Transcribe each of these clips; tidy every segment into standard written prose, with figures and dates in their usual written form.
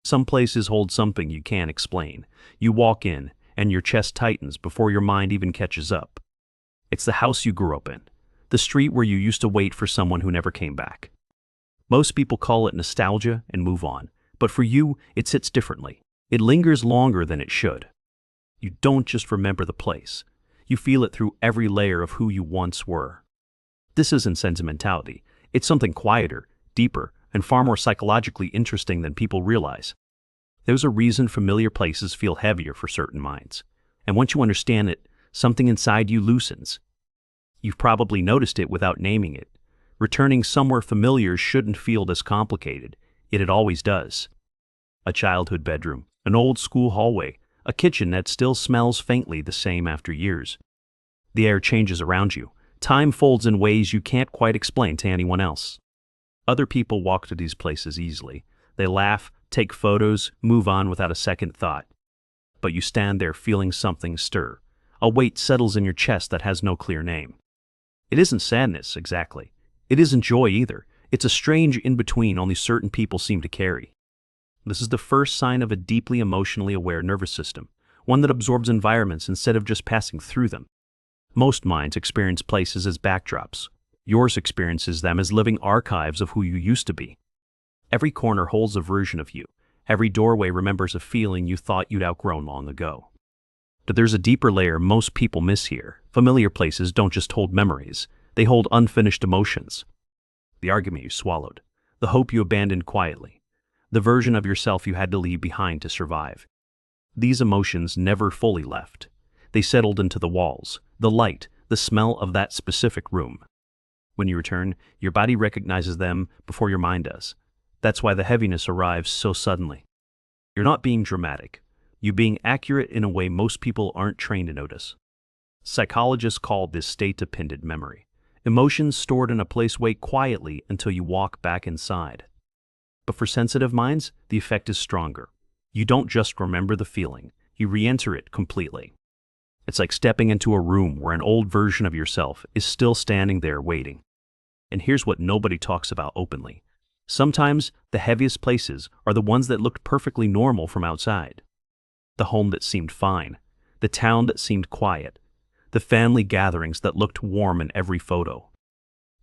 Some places hold something you can't explain. You walk in, and your chest tightens before your mind even catches up. It's the house you grew up in, the street where you used to wait for someone who never came back. Most people call it nostalgia and move on, but for you, it sits differently. It lingers longer than it should. You don't just remember the place. You feel it through every layer of who you once were. This isn't sentimentality. It's something quieter, deeper, and far more psychologically interesting than people realize. There's a reason familiar places feel heavier for certain minds. And once you understand it, something inside you loosens. You've probably noticed it without naming it. Returning somewhere familiar shouldn't feel this complicated, yet it always does. A childhood bedroom, an old school hallway, a kitchen that still smells faintly the same after years. The air changes around you. Time folds in ways you can't quite explain to anyone else. Other people walk to these places easily. They laugh, take photos, move on without a second thought. But you stand there feeling something stir. A weight settles in your chest that has no clear name. It isn't sadness, exactly. It isn't joy either. It's a strange in-between only certain people seem to carry. This is the first sign of a deeply emotionally aware nervous system, one that absorbs environments instead of just passing through them. Most minds experience places as backdrops. Yours experiences them as living archives of who you used to be. Every corner holds a version of you. Every doorway remembers a feeling you thought you'd outgrown long ago. But there's a deeper layer most people miss here. Familiar places don't just hold memories. They hold unfinished emotions. The argument you swallowed. The hope you abandoned quietly. The version of yourself you had to leave behind to survive. These emotions never fully left. They settled into the walls, the light, the smell of that specific room. When you return, your body recognizes them before your mind does. That's why the heaviness arrives so suddenly. You're not being dramatic. You're being accurate in a way most people aren't trained to notice. Psychologists call this state-dependent memory. Emotions stored in a place wait quietly until you walk back inside. But for sensitive minds, the effect is stronger. You don't just remember the feeling, you re-enter it completely. It's like stepping into a room where an old version of yourself is still standing there waiting. And here's what nobody talks about openly. Sometimes the heaviest places are the ones that looked perfectly normal from outside. The home that seemed fine, the town that seemed quiet, the family gatherings that looked warm in every photo.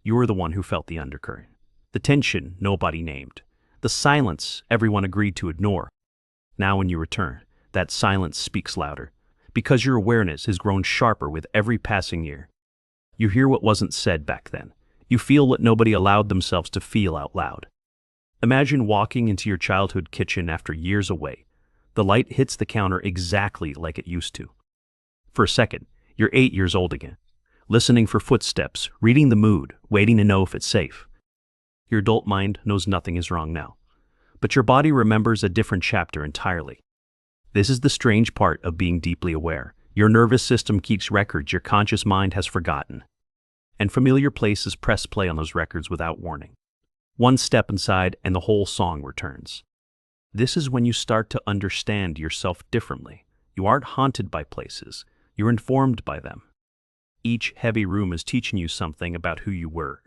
You were the one who felt the undercurrent, the tension nobody named, the silence everyone agreed to ignore. Now when you return, that silence speaks louder, because your awareness has grown sharper with every passing year. You hear what wasn't said back then. You feel what nobody allowed themselves to feel out loud. Imagine walking into your childhood kitchen after years away. The light hits the counter exactly like it used to. For a second, you're 8 years old again, listening for footsteps, reading the mood, waiting to know if it's safe. Your adult mind knows nothing is wrong now, but your body remembers a different chapter entirely. This is the strange part of being deeply aware. Your nervous system keeps records your conscious mind has forgotten. And familiar places press play on those records without warning. One step inside and the whole song returns. This is when you start to understand yourself differently. You aren't haunted by places, you're informed by them. Each heavy room is teaching you something about who you were,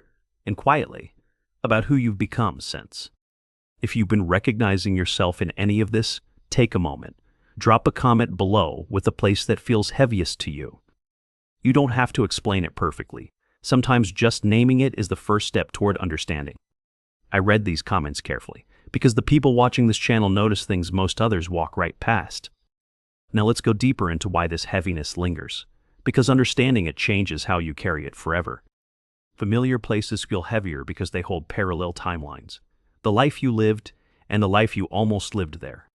and quietly, about who you've become since. If you've been recognizing yourself in any of this, take a moment. Drop a comment below with the place that feels heaviest to you. You don't have to explain it perfectly. Sometimes just naming it is the first step toward understanding. I read these comments carefully, because the people watching this channel notice things most others walk right past. Now let's go deeper into why this heaviness lingers, because understanding it changes how you carry it forever. Familiar places feel heavier because they hold parallel timelines. The life you lived and the life you almost lived there.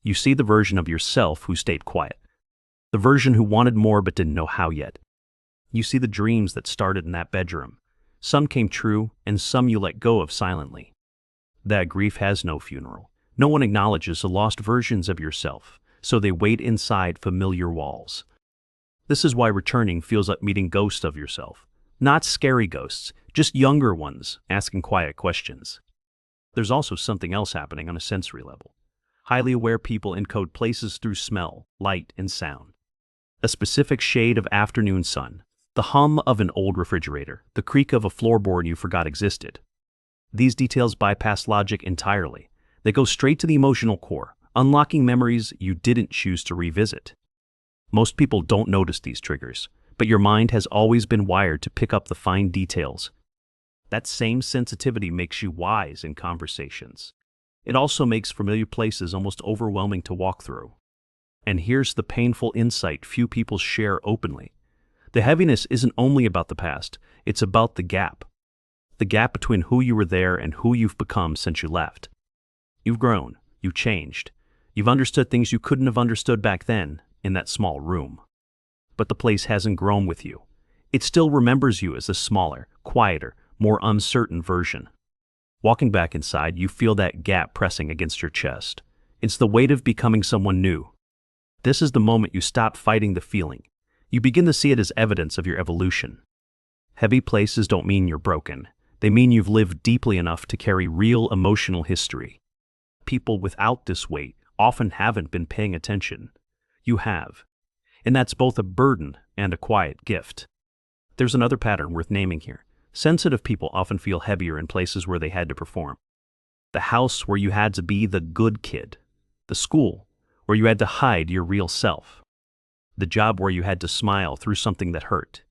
You see the version of yourself who stayed quiet, the version who wanted more but didn't know how yet. You see the dreams that started in that bedroom. Some came true, and some you let go of silently. That grief has no funeral. No one acknowledges the lost versions of yourself, so they wait inside familiar walls. This is why returning feels like meeting ghosts of yourself. Not scary ghosts, just younger ones asking quiet questions. There's also something else happening on a sensory level. Highly aware people encode places through smell, light, and sound. A specific shade of afternoon sun, the hum of an old refrigerator, the creak of a floorboard you forgot existed. These details bypass logic entirely. They go straight to the emotional core, unlocking memories you didn't choose to revisit. Most people don't notice these triggers, but your mind has always been wired to pick up the fine details. That same sensitivity makes you wise in conversations. It also makes familiar places almost overwhelming to walk through. And here's the painful insight few people share openly. The heaviness isn't only about the past, it's about the gap. The gap between who you were there and who you've become since you left. You've grown, you've changed, you've understood things you couldn't have understood back then in that small room. But the place hasn't grown with you. It still remembers you as a smaller, quieter, more uncertain version. Walking back inside, you feel that gap pressing against your chest. It's the weight of becoming someone new. This is the moment you stop fighting the feeling. You begin to see it as evidence of your evolution. Heavy places don't mean you're broken. They mean you've lived deeply enough to carry real emotional history. People without this weight often haven't been paying attention. You have. And that's both a burden and a quiet gift. There's another pattern worth naming here. Sensitive people often feel heavier in places where they had to perform. The house where you had to be the good kid. The school where you had to hide your real self. The job where you had to smile through something that hurt.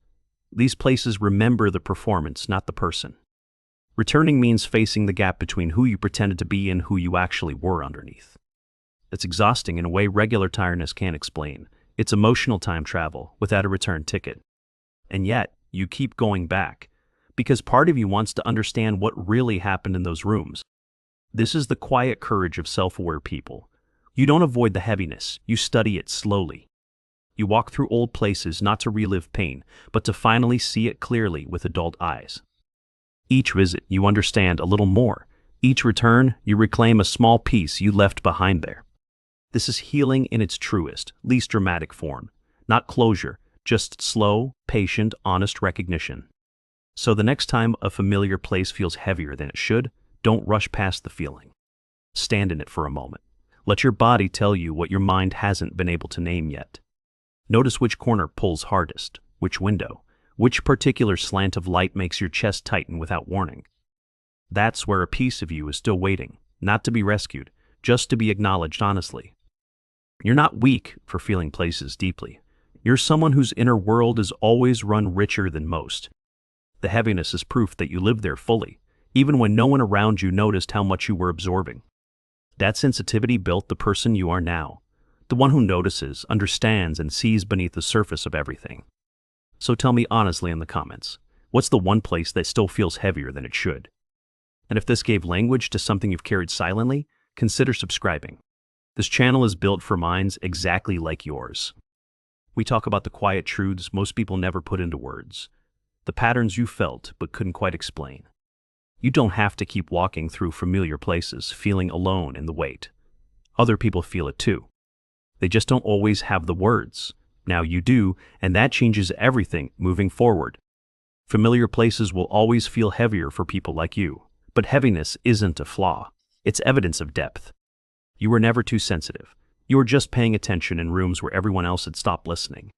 These places remember the performance, not the person. Returning means facing the gap between who you pretended to be and who you actually were underneath. It's exhausting in a way regular tiredness can't explain. It's emotional time travel without a return ticket. And yet, you keep going back, because part of you wants to understand what really happened in those rooms. This is the quiet courage of self-aware people. You don't avoid the heaviness, you study it slowly. You walk through old places not to relive pain, but to finally see it clearly with adult eyes. Each visit, you understand a little more. Each return, you reclaim a small piece you left behind there. This is healing in its truest, least dramatic form. Not closure, just slow, patient, honest recognition. So the next time a familiar place feels heavier than it should, don't rush past the feeling. Stand in it for a moment. Let your body tell you what your mind hasn't been able to name yet. Notice which corner pulls hardest, which window, which particular slant of light makes your chest tighten without warning. That's where a piece of you is still waiting, not to be rescued, just to be acknowledged honestly. You're not weak for feeling places deeply. You're someone whose inner world is always run richer than most. The heaviness is proof that you lived there fully, even when no one around you noticed how much you were absorbing. That sensitivity built the person you are now, the one who notices, understands, and sees beneath the surface of everything. So tell me honestly in the comments, what's the one place that still feels heavier than it should? And if this gave language to something you've carried silently, consider subscribing. This channel is built for minds exactly like yours. We talk about the quiet truths most people never put into words, the patterns you felt but couldn't quite explain. You don't have to keep walking through familiar places feeling alone in the weight. Other people feel it too. They just don't always have the words. Now you do, and that changes everything moving forward. Familiar places will always feel heavier for people like you, but heaviness isn't a flaw. It's evidence of depth. You were never too sensitive. You were just paying attention in rooms where everyone else had stopped listening.